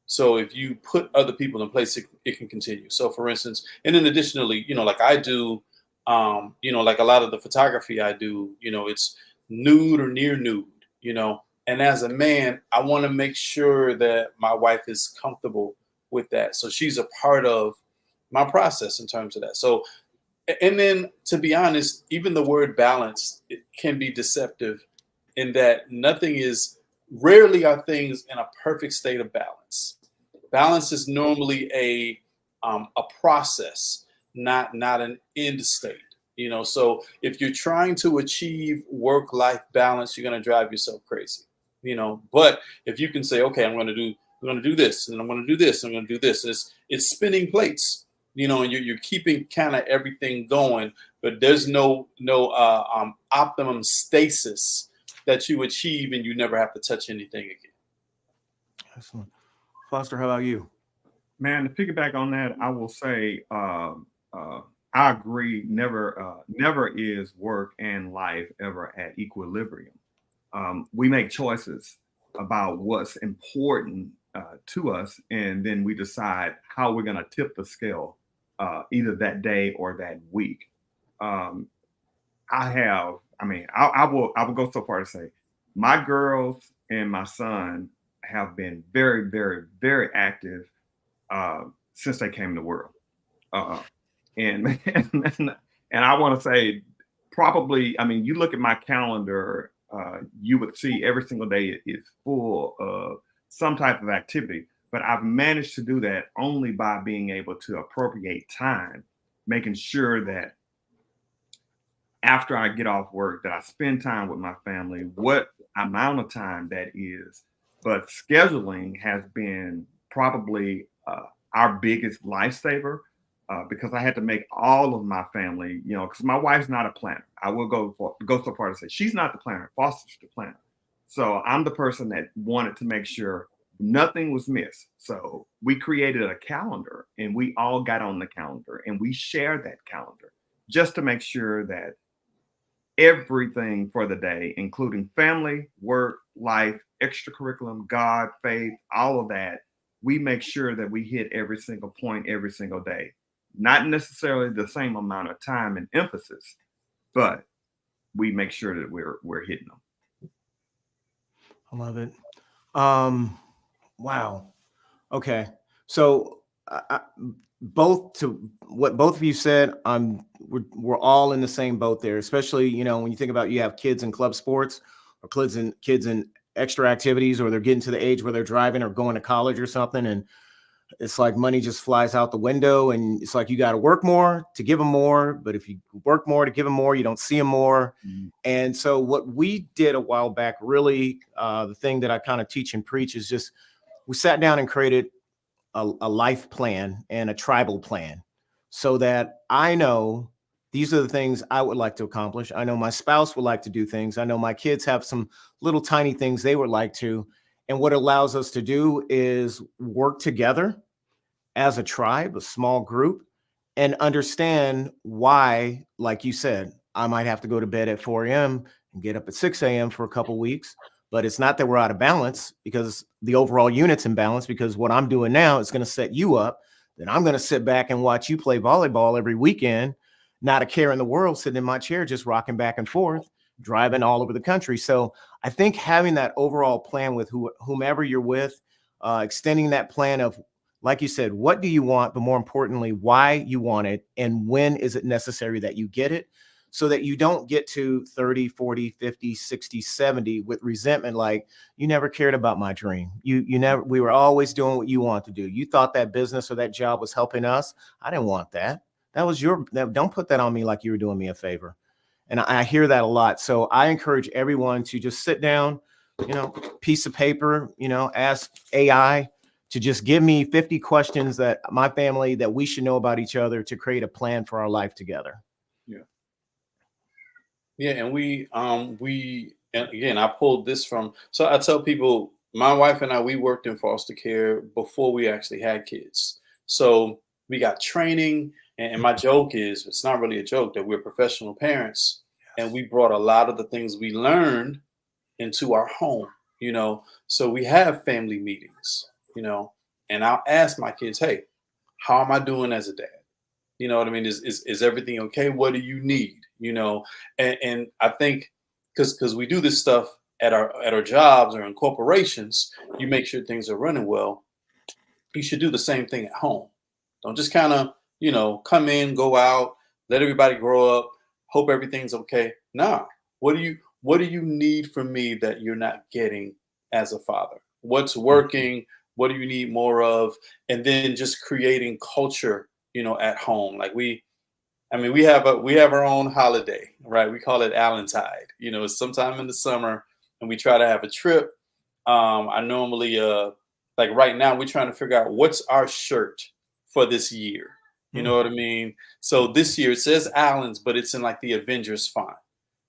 So if you put other people in place, it can continue. So for instance, and then additionally, like I do, like a lot of the photography I do, it's nude or near nude, and as a man, I want to make sure that my wife is comfortable with that. So she's a part of my process in terms of that. So, and then to be honest, even the word balance, it can be deceptive in that rarely are things in a perfect state of balance. Balance is normally a process, not an end state. So if you're trying to achieve work-life balance, you're going to drive yourself crazy. But if you can say, okay, I'm going to do this, and I'm going to do this, and I'm going to do this, it's spinning plates. And you're keeping kind of everything going, but there's no optimum stasis that you achieve, and you never have to touch anything again. Excellent. Foster, how about you? Man, to piggyback on that, I will say I agree. Never is work and life ever at equilibrium. We make choices about what's important to us, and then we decide how we're going to tip the scale either that day or that week. I will go so far to say my girls and my son have been very, very, very active since they came to the world. And I want to say probably, you look at my calendar, you would see every single day is full of some type of activity, but I've managed to do that only by being able to appropriate time, making sure that after I get off work, that I spend time with my family, what amount of time that is. But scheduling has been probably our biggest lifesaver because I had to make all of my family, because my wife's not a planner. I will go so far to say she's not the planner, Foster's the planner. So I'm the person that wanted to make sure nothing was missed. So we created a calendar and we all got on the calendar and we shared that calendar just to make sure that everything for the day, including family, work, life, extracurriculum, God, faith, all of that, we make sure that we hit every single point every single day. Not necessarily the same amount of time and emphasis, but we make sure that we're hitting them. I love it. Wow. Okay. So both to what both of you said, we're all in the same boat there, especially, when you think about, you have kids in club sports or kids in extra activities, or they're getting to the age where they're driving or going to college or something. And it's like money just flies out the window, and it's like you got to work more to give them more. But if you work more to give them more, you don't see them more. Mm-hmm. And so what we did a while back, really, the thing that I kind of teach and preach is just, we sat down and created a life plan and a tribal plan, so that I know these are the things I would like to accomplish. I know my spouse would like to do things. I know my kids have some little tiny things they would like to. And what it allows us to do is work together as a tribe, a small group, and understand why, like you said, I might have to go to bed at 4 a.m. and get up at 6 a.m. for a couple of weeks. But it's not that we're out of balance, because the overall unit's in balance, because what I'm doing now is going to set you up. Then I'm going to sit back and watch you play volleyball every weekend, not a care in the world, sitting in my chair, just rocking back and forth, driving all over the country. So I think having that overall plan with whomever you're with, extending that plan of, like you said, what do you want, but more importantly, why you want it, and when is it necessary that you get it, so that you don't get to 30, 40, 50, 60, 70 with resentment, like, you never cared about my dream. We were always doing what you want to do. You thought that business or that job was helping us. I didn't want that. Don't put that on me like you were doing me a favor. And I hear that a lot. So I encourage everyone to just sit down, piece of paper, ask AI to just give me 50 questions that my family, that we should know about each other, to create a plan for our life together. Yeah. And and again, I pulled this from, so I tell people, my wife and I, we worked in foster care before we actually had kids. So we got training And my joke is, it's not really a joke, that we're professional parents, and we brought a lot of the things we learned into our home, So we have family meetings, and I'll ask my kids, hey, how am I doing as a dad? You know what I mean? Is everything okay? What do you need? And I think because we do this stuff at our jobs or in corporations, you make sure things are running well. You should do the same thing at home. Don't just kind of, come in, go out, let everybody grow up, hope everything's okay. Nah. What do you need from me that you're not getting as a father? What's working? What do you need more of? And then just creating culture, at home. Like we have our own holiday, right? We call it Allentide. It's sometime in the summer, and we try to have a trip. I normally like right now we're trying to figure out what's our shirt for this year. You know what I mean? So this year it says Allen's, but it's in like the Avengers font.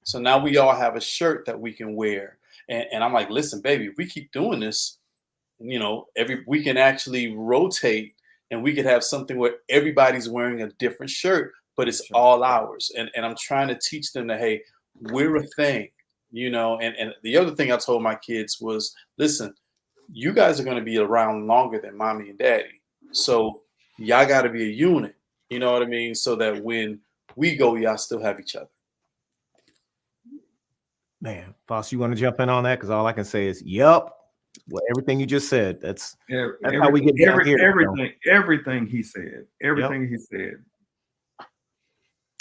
So now we all have a shirt that we can wear. And I'm like, listen, baby, if we keep doing this, we can actually rotate, and we could have something where everybody's wearing a different shirt, but it's all ours. And I'm trying to teach them that, hey, we're a thing, and the other thing I told my kids was, listen, you guys are going to be around longer than mommy and daddy. So y'all got to be a unit, you know what I mean? So that when we go, y'all still have each other. Man, Foss, you want to jump in on that? Because all I can say is, yep. Well, everything you just said, that's how we get down here. Everything he said, he said.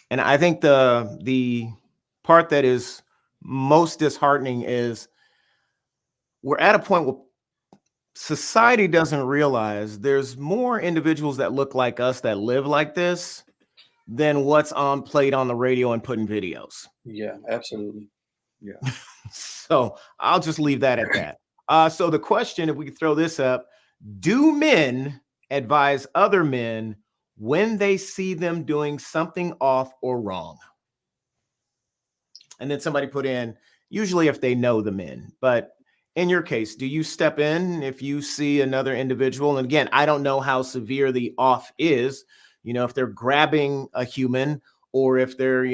And I think the part that is most disheartening is we're at a point where society doesn't realize there's more individuals that look like us that live like this than what's played on the radio and put in videos. Yeah, absolutely. Yeah. So I'll just leave that at that. So the question, if we could throw this up, do men advise other men when they see them doing something off or wrong? And then somebody put in, usually if they know the men, but in your case, do you step in if you see another individual? And again, I don't know how severe the off is, if they're grabbing a human or if they're,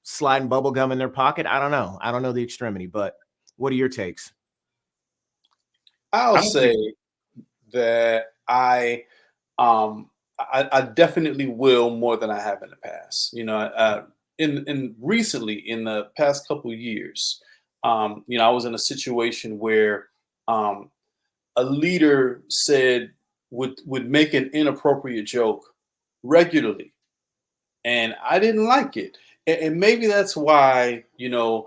sliding bubble gum in their pocket. I don't know. I don't know the extremity, but what are your takes? I'll say that I definitely will more than I have in the past. In recently in the past couple of years, I was in a situation where a leader would make an inappropriate joke regularly, and I didn't like it. And maybe that's why the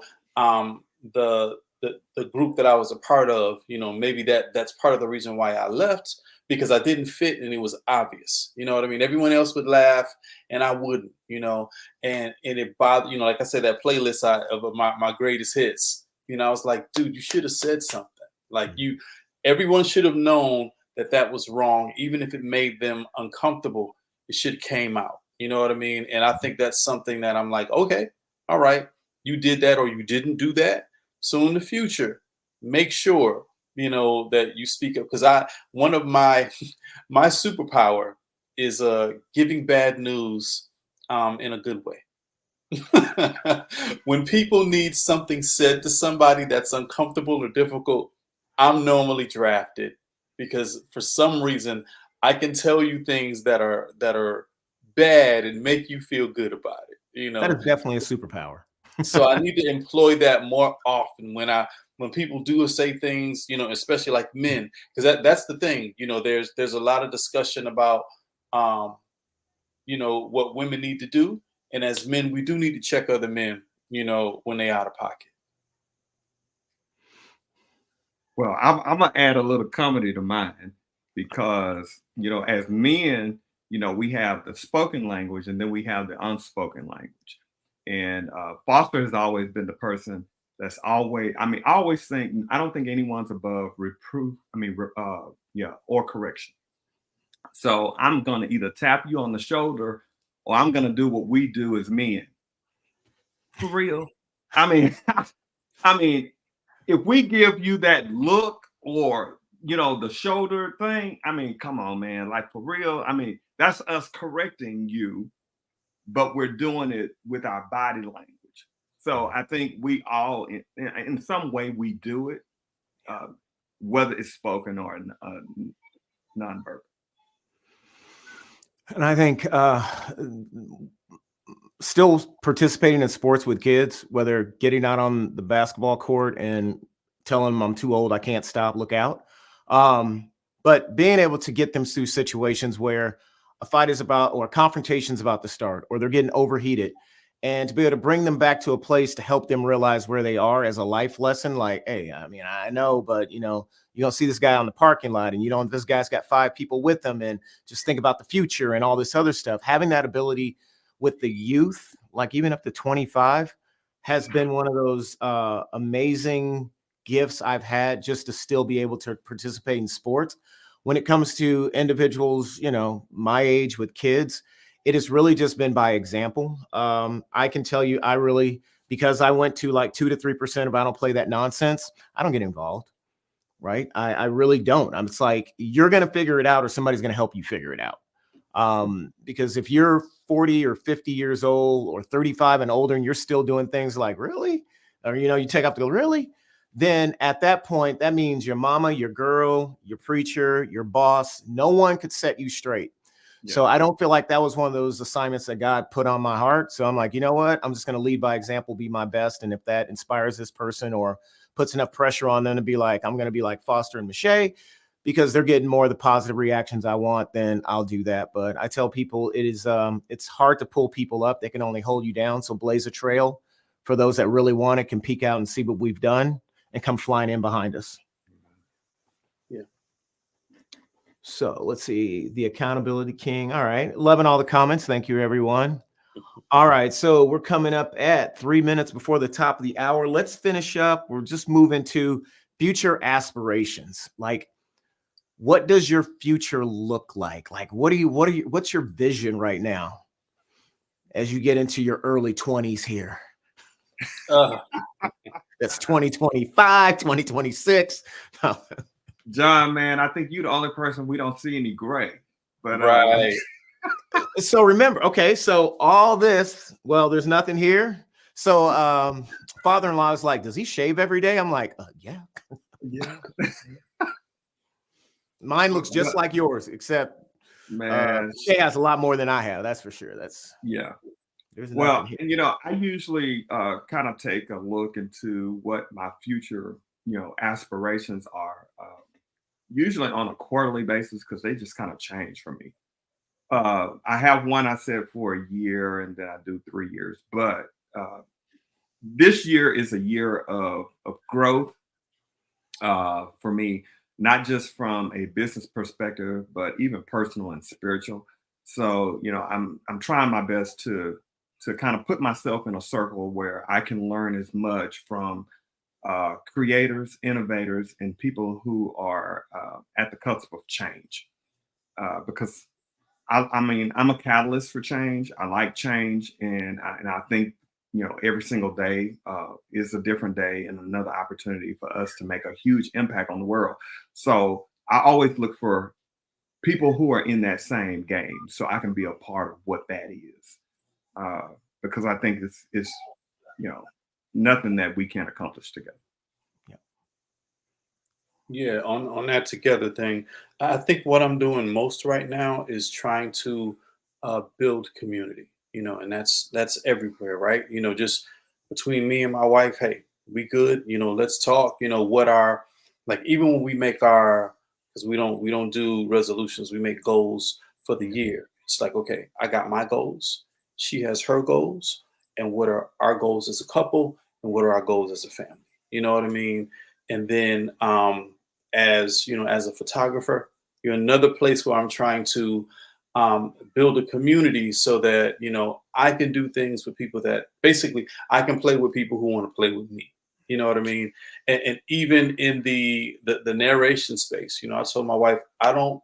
group that I was a part of, maybe that's part of the reason why I left, because I didn't fit and it was obvious. You know what I mean? Everyone else would laugh and I wouldn't, and it bothered, like I said, that playlist of my greatest hits, I was like, dude, you should have said something. Like everyone should have known that was wrong. Even if it made them uncomfortable, it should have came out. You know what I mean? And I think that's something that I'm like, okay, all right, you did that or you didn't do that. So in the future, make sure, that you speak up, because one of my superpower is giving bad news in a good way. When people need something said to somebody that's uncomfortable or difficult, I'm normally drafted, because for some reason I can tell you things that are bad and make you feel good about it. That is definitely a superpower. So I need to employ that more often when people do say things, especially like men, because that's the thing. There's a lot of discussion about what women need to do, and as men, we do need to check other men, when they out of pocket. Well, I'm gonna add a little comedy to mine, because as men, we have the spoken language and then we have the unspoken language. And Foster has always been the person that's always, I always think, I don't think anyone's above reproof, or correction. So I'm going to either tap you on the shoulder or I'm going to do what we do as men. For real. If we give you that look or, the shoulder thing, come on, man, like for real. that's us correcting you, but we're doing it with our body language. So I think we all, in some way, we do it, whether it's spoken or nonverbal. And I think still participating in sports with kids, whether getting out on the basketball court and telling them I'm too old, I can't stop, look out. But being able to get them through situations where a fight is about, or a confrontation is about to start, or they're getting overheated, and to be able to bring them back to a place to help them realize where they are as a life lesson. Like, hey, I mean, I know, but you know, you don't see this guy on the parking lot, and you don't, this guy's got 5 people with him, and just think about the future and all this other stuff. Having that ability with the youth, like even up to 25, has been one of those amazing gifts I've had, just to still be able to participate in sports. When it comes to individuals, you know, my age with kids, it has really just been by example. I can tell you, I really, because I went to like 2 to 3% of I don't play that nonsense, I don't get involved, right? I really don't. It's like, you're going to figure it out, or somebody's going to help you figure it out. Because if you're 40 or 50 years old or 35 and older, and you're still doing things like, really? Or, you know, you take off to go, really? Then at that point, that means your mama, your girl, your preacher, your boss, no one could set you straight. Yeah. So I don't feel like that was one of those assignments that God put on my heart. So I'm like, you know what? I'm just going to lead by example, be my best. And if that inspires this person or puts enough pressure on them to be like, I'm going to be like Foster and Michae, because they're getting more of the positive reactions I want, then I'll do that. But I tell people it is, it's hard to pull people up. They can only hold you down. So blaze a trail for those that really want it, can peek out and see what we've done and come flying in behind us. Yeah. So let's see, the accountability king. All right. Loving all the comments. Thank you, everyone. All right. So we're coming up at 3 minutes before the top of the hour. Let's finish up. We're just moving to future aspirations. Like, what does your future look like? Like, what's your vision right now as you get into your early 20s here? That's 2025, 2026. John, man, I think you're the only person we don't see any gray. But right. So remember, okay, so all this, well, there's nothing here. So father-in-law is like, does he shave every day? I'm like, yeah. Yeah. Mine looks just like yours, except man, she has a lot more than I have. That's for sure. That's yeah. There's well, and you know, I usually kind of take a look into what my future, you know, aspirations are, usually on a quarterly basis, because they just kind of change for me. I have one I said for a year, and then I do 3 years. But this year is a year of growth for me, not just from a business perspective, but even personal and spiritual. So, you know, I'm trying my best to kind of put myself in a circle where I can learn as much from creators, innovators, and people who are at the cusp of change. Because I mean, I'm a catalyst for change. I like change, and I think, you know, every single day is a different day and another opportunity for us to make a huge impact on the world. So I always look for people who are in that same game, so I can be a part of what that is. Because I think it's you know, nothing that we can't accomplish together. Yeah, on that together thing, I think what I'm doing most right now is trying to build community, you know, and that's everywhere, right? You know, just between me and my wife, hey, we good, you know, let's talk, you know, what our, like, even when we make our, because we don't do resolutions, we make goals for the year. It's like, okay, I got my goals, she has her goals, and what are our goals as a couple, and what are our goals as a family? You know what I mean? And then as you know, as a photographer, you're another place where I'm trying to build a community so that, you know, I can do things with people that basically I can play with people who want to play with me. You know what I mean? And even in the narration space, you know, I told my wife, I don't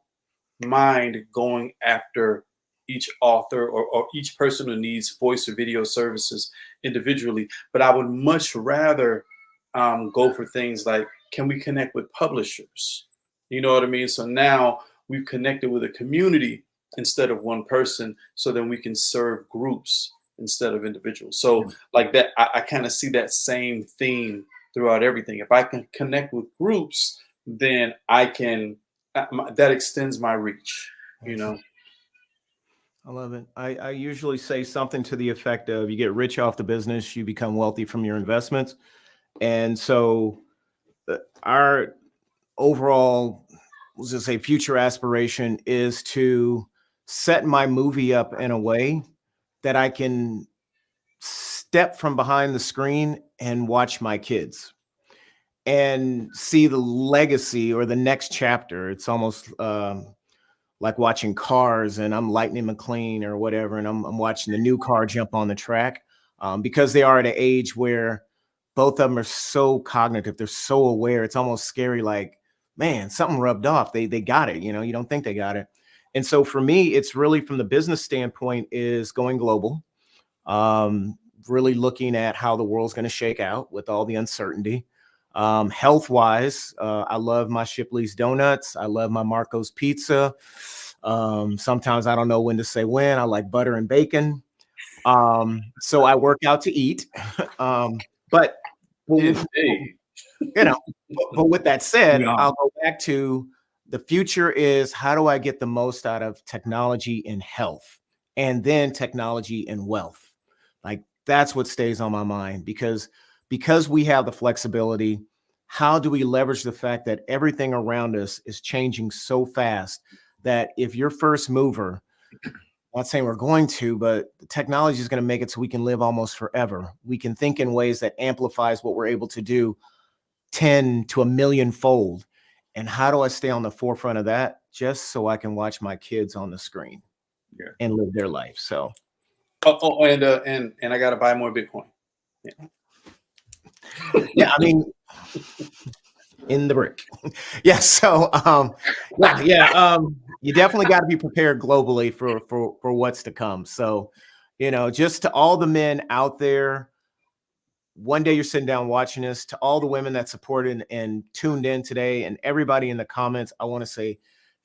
mind going after each author or each person who needs voice or video services individually, but I would much rather go for things like, can we connect with publishers? You know what I mean? So now we've connected with a community instead of one person, so then we can serve groups instead of individuals. So like that, I kind of see that same theme throughout everything. If I can connect with groups, then I can, that extends my reach, you know? I love it. I usually say something to the effect of, you get rich off the business, you become wealthy from your investments. And so our overall, let's just say, future aspiration is to set my movie up in a way that I can step from behind the screen and watch my kids and see the legacy or the next chapter. It's almost like watching Cars, and I'm Lightning McQueen or whatever, and I'm watching the new car jump on the track, because they are at an age where both of them are so cognitive, they're so aware. It's almost scary, like, man, something rubbed off. They got it, you don't think they got it. And so for me, it's really, from the business standpoint, is going global, really looking at how the world's going to shake out with all the uncertainty. Health wise, I love my Shipley's donuts. I love my Marco's pizza. Sometimes I don't know when to say when. I like butter and bacon. So I work out to eat. But but with that said, I'll go back to the future is, how do I get the most out of technology in health, and then technology in wealth? Like, that's what stays on my mind, because we have the flexibility. How do we leverage the fact that everything around us is changing so fast that if you're first mover, I'm not saying we're going to, but the technology is going to make it so we can live almost forever. We can think in ways that amplifies what we're able to do 10 to 1,000,000 fold. And how do I stay on the forefront of that, just so I can watch my kids on the screen and live their life? So, and I got to buy more Bitcoin. Yeah, I mean, in the brick. Yeah. So, you definitely got to be prepared globally for what's to come. So, just to all the men out there, one day you're sitting down watching this, to all the women that supported and tuned in today, and everybody in the comments, I want to say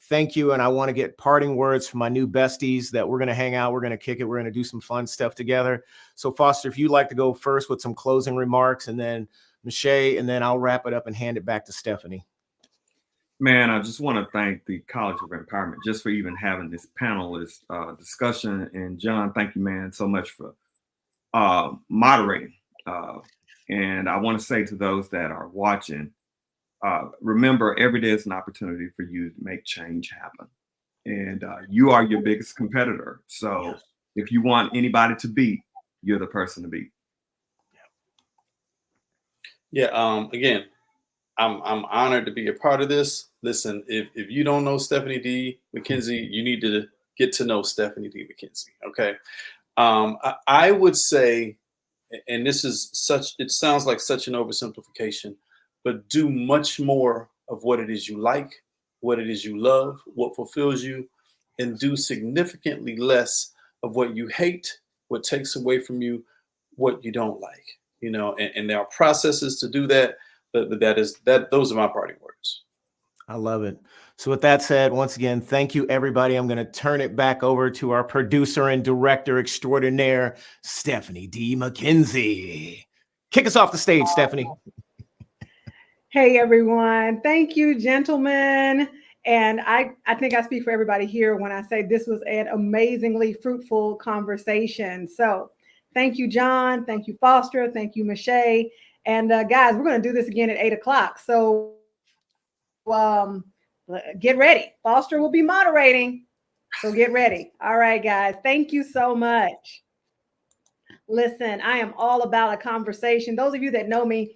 thank you. And I want to get parting words from my new besties that we're going to hang out. We're going to kick it. We're going to do some fun stuff together. So Foster, if you'd like to go first with some closing remarks, and then Michae, and then I'll wrap it up and hand it back to Stephanie. Man, I just want to thank the College of Empowerment just for even having this panelist discussion. And John, thank you, man, so much for moderating. And I want to say to those that are watching, remember, every day is an opportunity for you to make change happen. And you are your biggest competitor. So if you want anybody to beat, you're the person to beat. Yeah. Again, I'm honored to be a part of this. Listen, if you don't know Stephanie D. McKenzie, you need to get to know Stephanie D. McKenzie. Okay. I would say, and this is it sounds like such an oversimplification, but do much more of what it is you like, what it is you love, what fulfills you, and do significantly less of what you hate, what takes away from you, what you don't like, and there are processes to do that, but those are my parting words. I love it. So with that said, once again, thank you, everybody. I'm going to turn it back over to our producer and director extraordinaire, Stephanie D. McKenzie. Kick us off the stage, Stephanie. Hey, everyone. Thank you, gentlemen. And I think I speak for everybody here when I say this was an amazingly fruitful conversation. So thank you, John. Thank you, Foster. Thank you, Michae. And guys, we're going to do this again at 8:00. So get ready. Foster will be moderating. So get ready. All right, guys. Thank you so much. Listen, I am all about a conversation. Those of you that know me,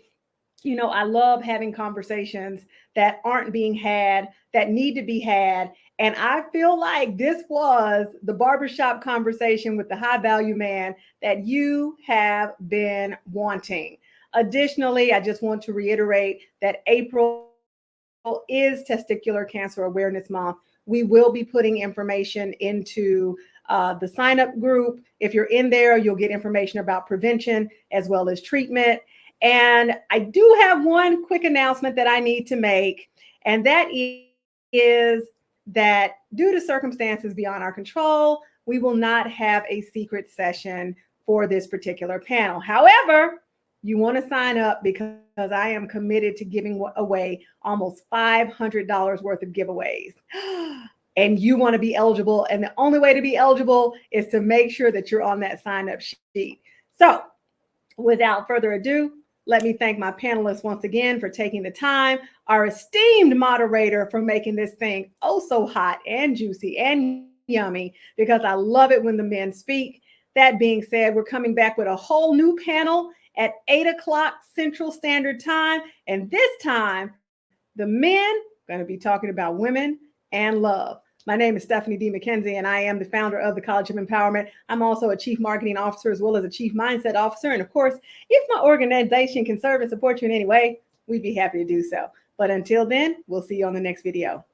I love having conversations that aren't being had, that need to be had. And I feel like this was the barbershop conversation with the high value man that you have been wanting. Additionally, I just want to reiterate that April is Testicular Cancer Awareness Month. We will be putting information into the sign-up group. If you're in there, you'll get information about prevention as well as treatment. And I do have one quick announcement that I need to make, and that is that due to circumstances beyond our control, we will not have a secret session for this particular panel. However, you want to sign up because I am committed to giving away almost $500 worth of giveaways. And you want to be eligible. And the only way to be eligible is to make sure that you're on that sign up sheet. So without further ado, let me thank my panelists once again for taking the time, our esteemed moderator for making this thing oh so hot and juicy and yummy, because I love it when the men speak. That being said, we're coming back with a whole new panel at 8 o'clock Central Standard Time. And this time, the men are going to be talking about women and love. My name is Stephanie D. McKenzie, and I am the founder of the College of Empowerment. I'm also a chief marketing officer as well as a chief mindset officer. And of course, if my organization can serve and support you in any way, we'd be happy to do so. But until then, we'll see you on the next video.